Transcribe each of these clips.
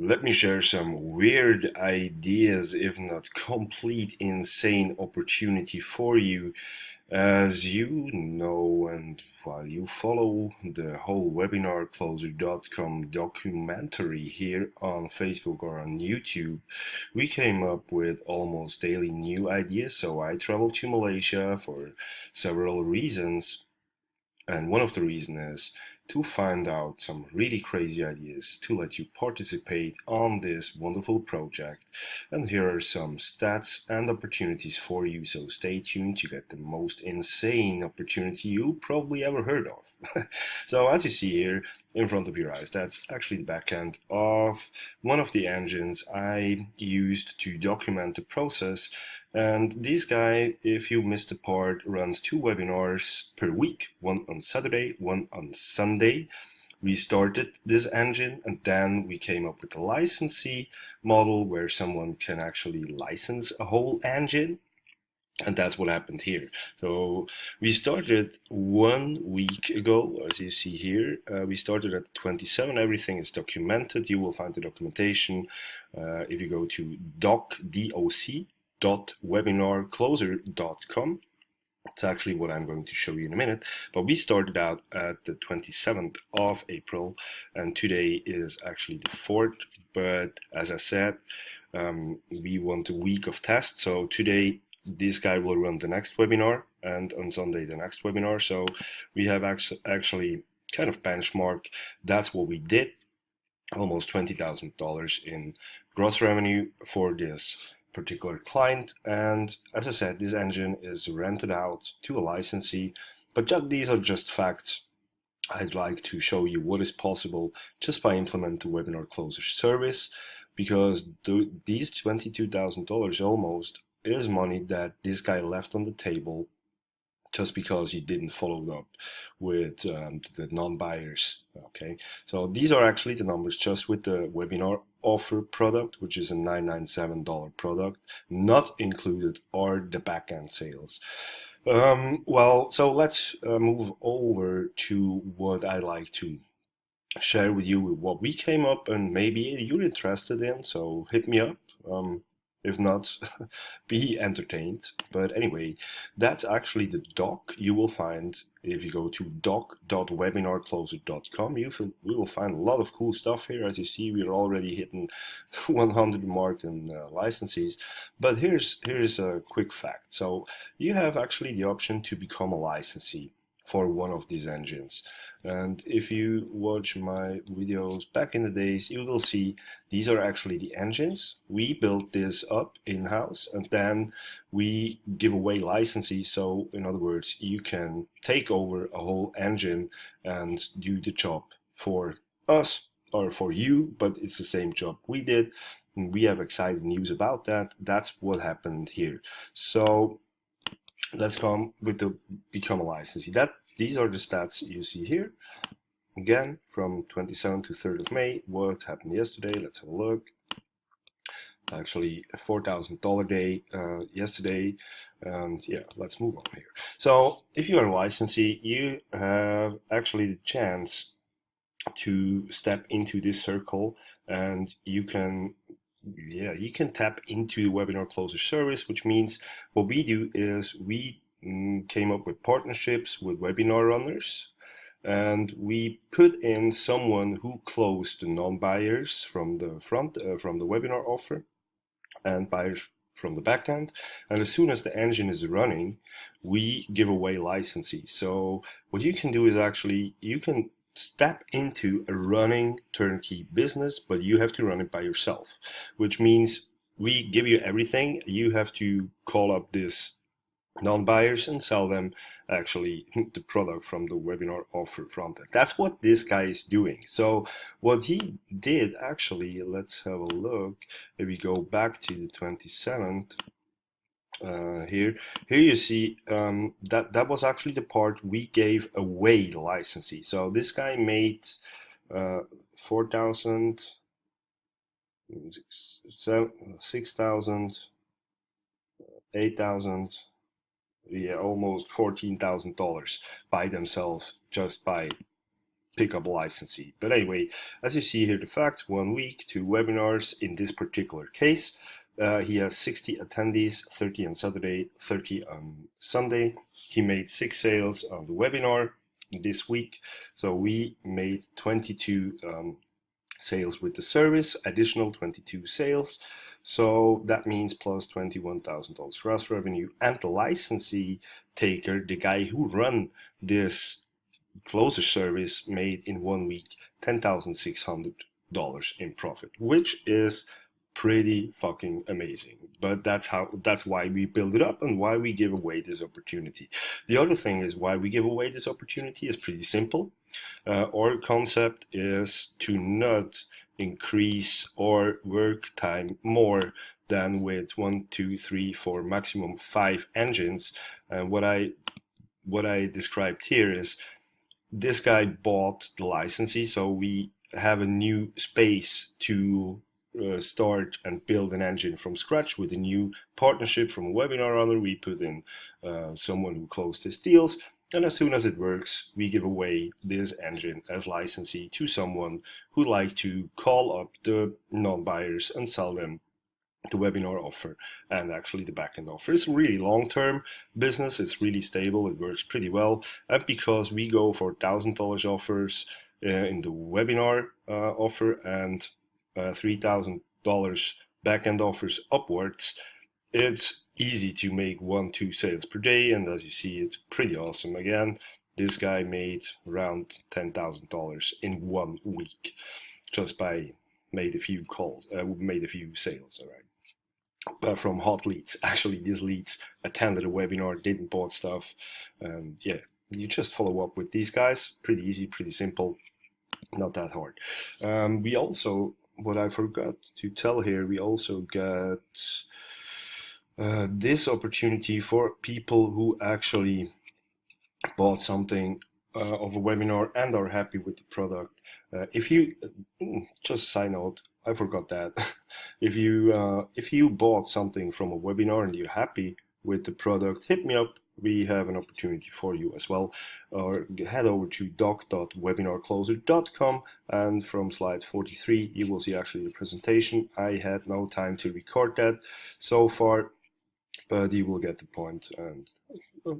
Let me share some weird ideas, if not complete insane opportunity for you. As you know, and while you follow the whole WebinarCloser.com documentary here on Facebook or on YouTube, we came up with almost daily new ideas. So I traveled to Malaysia for several reasons. And one of the reasons is to find out some really crazy ideas to let you participate on this wonderful project. And here are some stats and opportunities for you, so stay tuned to get the most insane opportunity you probably ever heard of. So as you see here in front of your eyes, that's actually the back end of one of the engines I used to document the process. And this guy, if you missed a part, runs 2 webinars per week, one on Saturday, one on Sunday. We started this engine and then we came up with a licensee model where someone can actually license a whole engine. And that's what happened here. So we started 1 week ago, as you see here. We started at 27. Everything is documented. You will find the documentation if you go to doc.webinarcloser.com. It's actually what I'm going to show you in a minute. But we started out at the 27th of April, and today is actually the 4th. But as I said, we want a week of tests. So today, this guy will run the next webinar, and on Sunday, the next webinar. So we have actually kind of benchmark. That's what we did. Almost $20,000 in gross revenue for this particular client. And as I said, this engine is rented out to a licensee, but these are just facts. I'd like to show you what is possible just by implementing the WebinarCloser service, because these $22,000 almost is money that this guy left on the table just because he didn't follow up with the non-buyers. Okay, so these are actually the numbers just with the webinar offer product, which is a $997 product. Not included are the back-end sales. Well, so let's move over to what I like to share with you, what we came up and maybe you're interested in, so hit me up. If not, be entertained. But anyway, that's actually the doc you will find if you go to doc.webinarcloser.com. We will find a lot of cool stuff here. As you see, we're already hitting 100 mark in licenses. But here's a quick fact. So you have actually the option to become a licensee for one of these engines. And if you watch my videos back in the days, you will see these are actually the engines. We built this up in-house and then we give away licenses. So in other words, you can take over a whole engine and do the job for us or for you, but it's the same job we did. And we have exciting news about that. That's what happened here. So let's come with the become a licensee. These are the stats you see here. Again, from 27th to 3rd of May, what happened yesterday? Let's have a look. Actually, a $4,000 day yesterday, and yeah, let's move on here. So, if you are a licensee, you have actually the chance to step into this circle, and you can tap into the WebinarCloser service, which means what we do is we came up with partnerships with webinar runners, and we put in someone who closed the non-buyers from the front, from the webinar offer, and buyers from the back end. And as soon as the engine is running, we give away licenses. So what you can do is actually you can step into a running turnkey business, but you have to run it by yourself, which means we give you everything. You have to call up this non-buyers and sell them actually the product from the webinar offer front end. That's what this guy is doing. So what he did actually, let's have a look. If we go back to the 27th, here you see that was actually the part we gave away the licensee. So this guy made 4,000, 6,000, 8,000, yeah, almost $14,000 by themselves just by pick up a licensee. But anyway, as you see here, the facts: 1 week, 2 webinars in this particular case. He has 60 attendees, 30 on Saturday, 30 on Sunday. He made 6 sales on the webinar this week. So we made 22 sales with the service, additional 22 sales. So that means plus $21,000 gross revenue. And the licensee taker, the guy who run this closer service, made in 1 week $10,600 in profit, which is pretty fucking amazing. But that's why we build it up and why we give away this opportunity. The other thing is why we give away this opportunity is pretty simple. Our concept is to not increase our work time more than with 1, 2, 3, 4, maximum 5 engines. And what I described here is this guy bought the licensee, so we have a new space to start and build an engine from scratch with a new partnership from a webinar runner. We put in someone who closed his deals, and as soon as it works, we give away this engine as licensee to someone who'd like to call up the non-buyers and sell them the webinar offer and actually the backend offer. It's really long-term business. It's really stable. It works pretty well. And because we go for $1,000 offers in the webinar offer and $3,000 backend offers upwards, it's easy to make 1-2 sales per day. And as you see, it's pretty awesome. Again, this guy made around $10,000 in 1 week just by made a few sales. All right. From hot leads. Actually, these leads attended a webinar, didn't bought stuff. Yeah, you just follow up with these guys. Pretty easy, pretty simple, not that hard. We also, what I forgot to tell here, we also got this opportunity for people who actually bought something of a webinar and are happy with the product. If you, just a side note, I forgot that. If you bought something from a webinar and you're happy with the product, hit me up. We have an opportunity for you as well. Or head over to doc.webinarcloser.com, and from slide 43 you will see actually the presentation. I had no time to record that so far, but you will get the point. And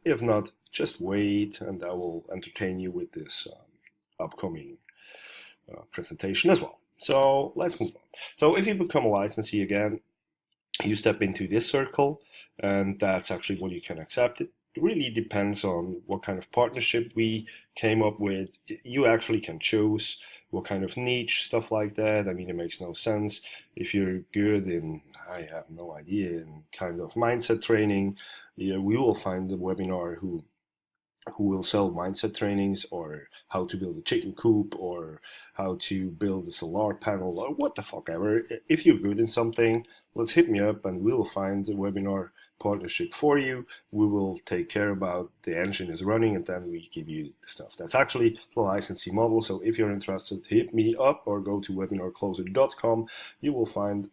if not, just wait and I will entertain you with this upcoming presentation as well. So let's move on. So if you become a licensee again, you step into this circle, and that's actually what you can accept. It really depends on what kind of partnership we came up with. You actually can choose what kind of niche, stuff like that. I mean, it makes no sense. If you're good in, I have no idea, in kind of mindset training, yeah, we will find a webinar who will sell mindset trainings, or how to build a chicken coop, or how to build a solar panel, or what the fuck ever. If you're good in something, let's hit me up and we'll find a webinar partnership for you. We will take care about the engine is running, and then we give you the stuff. That's actually the licensing model. So if you're interested, hit me up or go to WebinarCloser.com. You will find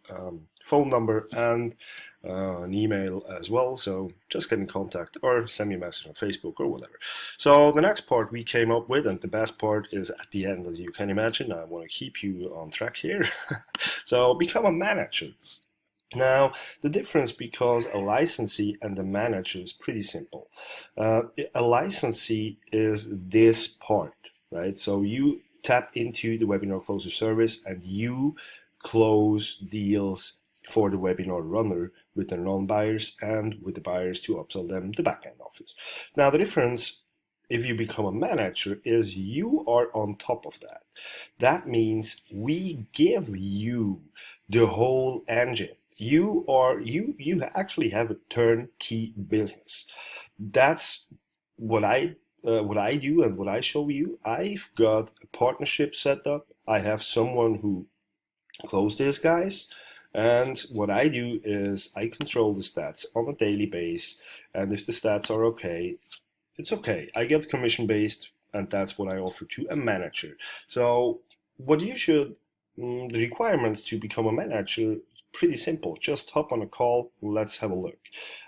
phone number and an email as well. So just get in contact or send me a message on Facebook or whatever. So the next part we came up with, and the best part is at the end, as you can imagine. I want to keep you on track here. So become a manager. Now, the difference, because a licensee and a manager, is pretty simple. A licensee is this part, right? So you tap into the Webinar Closer service and you close deals for the webinar runner with the non-buyers and with the buyers to upsell them the backend office. Now, the difference, if you become a manager, is you are on top of that. That means we give you the whole engine. You actually have a turnkey business. That's what I do and what I show you. I've got a partnership set up. I have someone who closed these guys, and what I do is I control the stats on a daily basis. And if the stats are okay, it's okay. I get commission based, and that's what I offer to a manager. So what you should, the requirements to become a manager, pretty simple. Just hop on a call, let's have a look.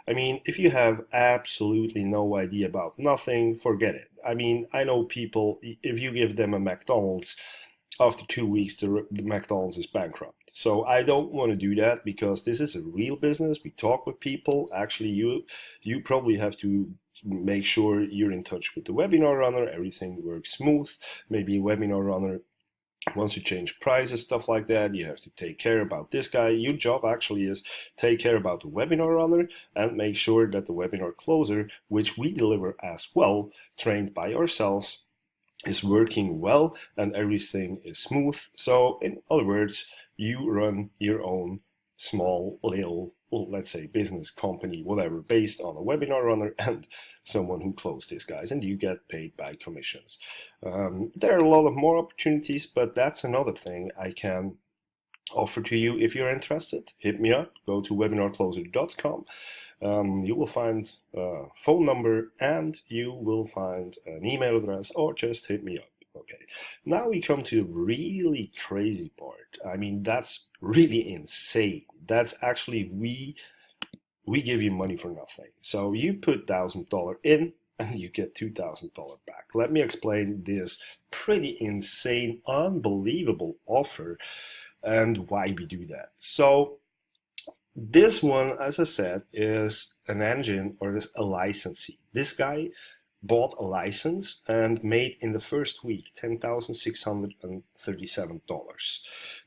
I mean, if you have absolutely no idea about nothing, forget it. I mean, I know people, if you give them a McDonald's, after 2 weeks, the McDonald's is bankrupt. So I don't want to do that because this is a real business. We talk with people. Actually, you probably have to make sure you're in touch with the webinar runner. Everything works smooth. Maybe a webinar runner wants to change prices, stuff like that. You have to take care about this guy. Your job actually is take care about the webinar runner and make sure that the webinar closer, which we deliver as well, trained by ourselves, is working well and everything is smooth. So in other words, you run your own small little, well, let's say business company, whatever, based on a webinar runner and someone who closed these guys, and you get paid by commissions. There are a lot of more opportunities, but that's another thing I can offer to you. If you're interested, hit me up. Go to WebinarCloser.com. You will find a phone number and you will find an email address, or just hit me up. Okay, now we come to the really crazy part. I mean, that's really insane. That's actually, we give you money for nothing. So you put $1,000 in and you get $2,000 back. Let me explain this pretty insane, unbelievable offer and why we do that. So this one, as I said, is an engine, or is a licensee. This guy bought a license and made in the first week $10,637.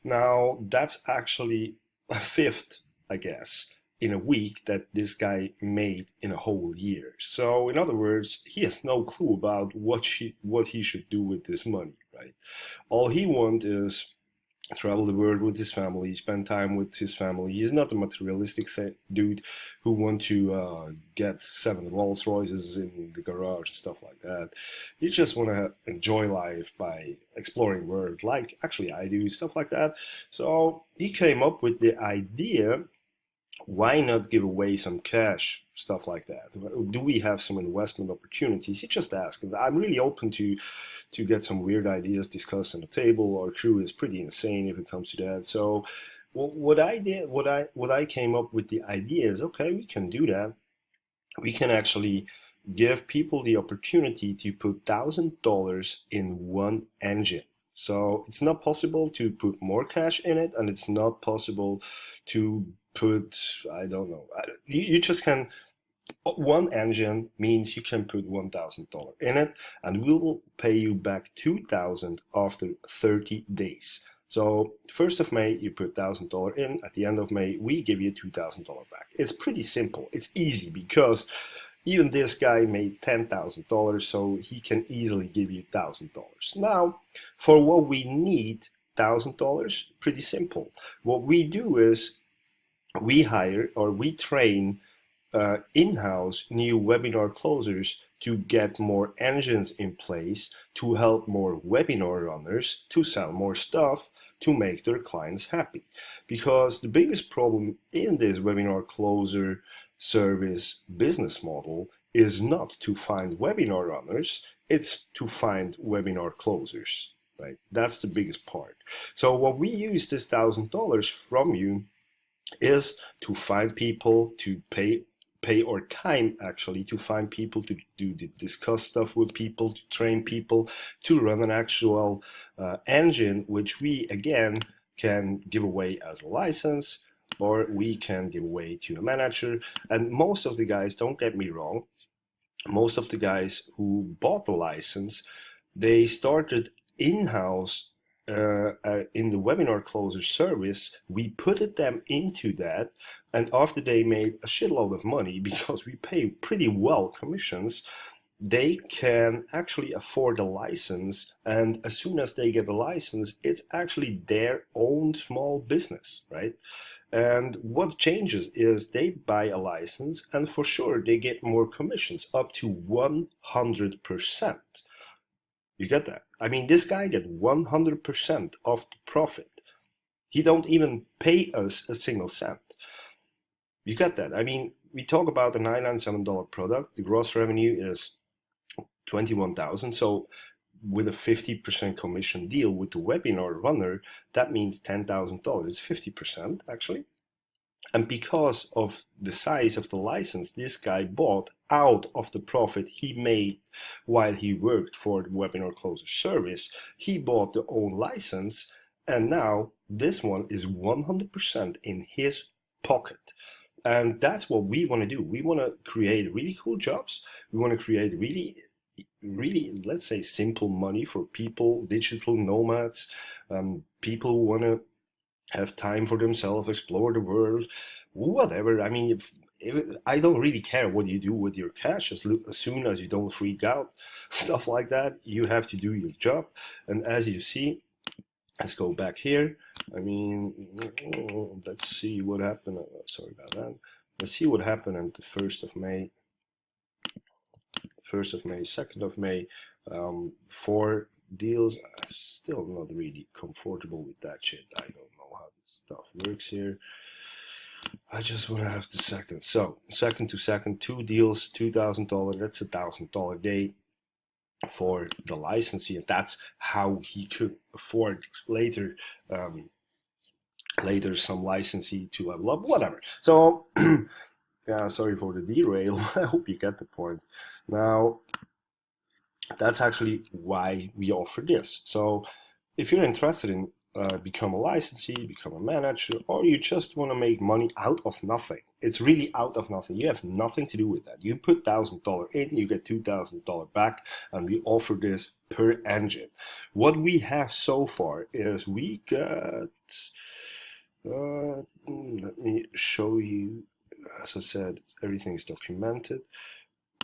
Now that's actually a fifth, I guess, in a week that this guy made in a whole year. So in other words, he has no clue about what he should do with this money, right? All he wants is travel the world with his family, spend time with his family. He's not a materialistic dude who wants to get 7 Rolls Royces in the garage and stuff like that. He just want to enjoy life by exploring the world, like actually I do, stuff like that. So he came up with the idea, why not give away some cash, stuff like that? Do we have some investment opportunities? He just asked. I'm really open to get some weird ideas discussed on the table. Our crew is pretty insane if it comes to that. So what I did, what I came up with the idea is, okay, we can do that. We can actually give people the opportunity to put $1,000 in one engine. So it's not possible to put more cash in it, and it's not possible to put, I don't know, you just can, one engine means you can put $1,000 in it, and we will pay you back $2,000 after 30 days. So 1st of May, you put $1,000 in. At the end of May, we give you $2,000 back. It's pretty simple. It's easy because even this guy made $10,000, so he can easily give you $1,000. Now, for what we need $1,000, pretty simple. What we do is we hire, or we train in-house new webinar closers to get more engines in place, to help more webinar runners to sell more stuff, to make their clients happy. Because the biggest problem in this webinar closer service business model is not to find webinar runners, it's to find webinar closers, right? That's the biggest part. So what we use this $1,000 from you is to find people, to pay our time actually, to find people, to discuss stuff with people, to train people, to run an actual engine, which we again can give away as a license, or we can give away to a manager. And most of the guys, don't get me wrong, most of the guys who bought the license, they started in-house in the webinar closer service. We put them into that, and after they made a shitload of money, because we pay pretty well commissions, they can actually afford a license, and as soon as they get a license, it's actually their own small business, right? And what changes is they buy a license, and for sure they get more commissions, up to 100%. You get that? I mean, this guy get 100% of the profit. He don't even pay us a single cent. You get that? I mean, we talk about a $997 product. The gross revenue is $21,000. So with a 50% commission deal with the webinar runner, that means $10,000. It's 50% actually. And because of the size of the license, this guy bought out of the profit he made while he worked for the WebinarCloser service. He bought the own license, and now this one is 100% in his pocket. And that's what we want to do. We want to create really cool jobs. We want to create really, let's say, simple money for people, digital nomads, people who want to have time for themselves, explore the world, whatever. I mean, if I don't really care what you do with your cash, as soon as you don't freak out, stuff like that, you have to do your job. And as you see, let's go back here. I mean, let's see what happened. Sorry about that. Let's see what happened on the 1st of May. 1st of May, 2nd of May, 4 deals. I'm still not really comfortable with that shit. I don't know how this stuff works here. I just want to have the second. So second to second, 2 deals, $2,000. That's $1,000 a day for the licensee, and that's how he could afford later some licensee to level up, whatever. So yeah, sorry for the derail. I hope you get the point. Now, that's actually why we offer this. So if you're interested in become a licensee, become a manager, or you just want to make money out of nothing, it's really out of nothing. You have nothing to do with that. You put $1,000 in, you get $2,000 back, and we offer this per engine. What we have so far is we got, let me show you. As I said, everything is documented.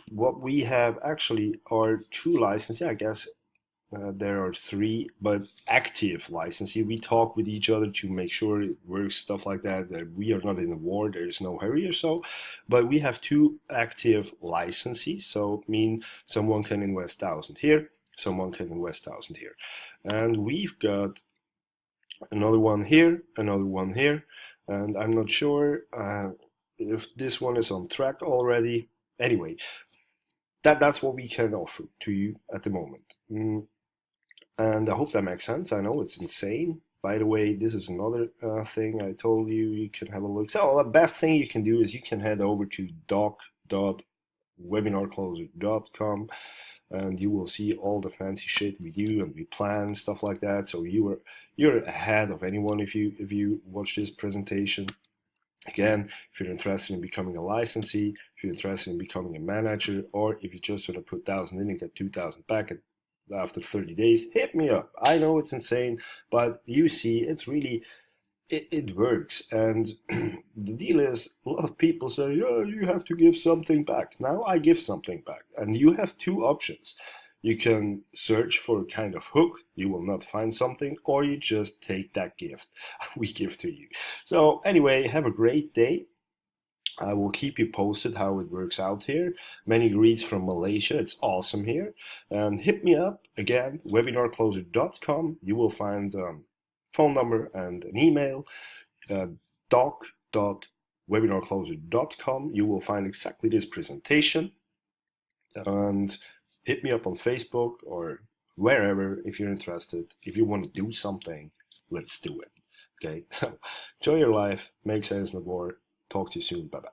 What we have actually are 2 licenses. I guess there are 3, but active licenses. We talk with each other to make sure it works, stuff like that. That we are not in a war. There is no hurry or so. But we have 2 active licenses. So mean someone can invest 1,000 here, someone can invest 1,000 here, and we've got another one here, another one here, and I'm not sure if this one is on track already. Anyway, that's what we can offer to you at the moment. And I hope that makes sense. I know it's insane. By the way, this is another thing I told you. You can have a look. So the best thing you can do is you can head over to doc.webinarcloser.com, and you will see all the fancy shit we do and we plan, stuff like that. So you're ahead of anyone if you watch this presentation. Again, if you're interested in becoming a licensee, if you're interested in becoming a manager, or if you just want to put 1,000 in and get 2,000 back after 30 days, hit me up. I know it's insane, but you see, it's really, it works. And the deal is, a lot of people say, oh, you have to give something back. Now I give something back. And you have 2 options. You can search for a kind of hook, you will not find something, or you just take that gift we give to you. So anyway, have a great day. I will keep you posted how it works out here. Many greets from Malaysia. It's awesome here. And hit me up again, webinarcloser.com. You will find phone number and an email. doc.webinarcloser.com. You will find exactly this presentation. And hit me up on Facebook or wherever if you're interested. If you want to do something, let's do it. Okay, so enjoy your life, make sense of war. Talk to you soon. Bye bye.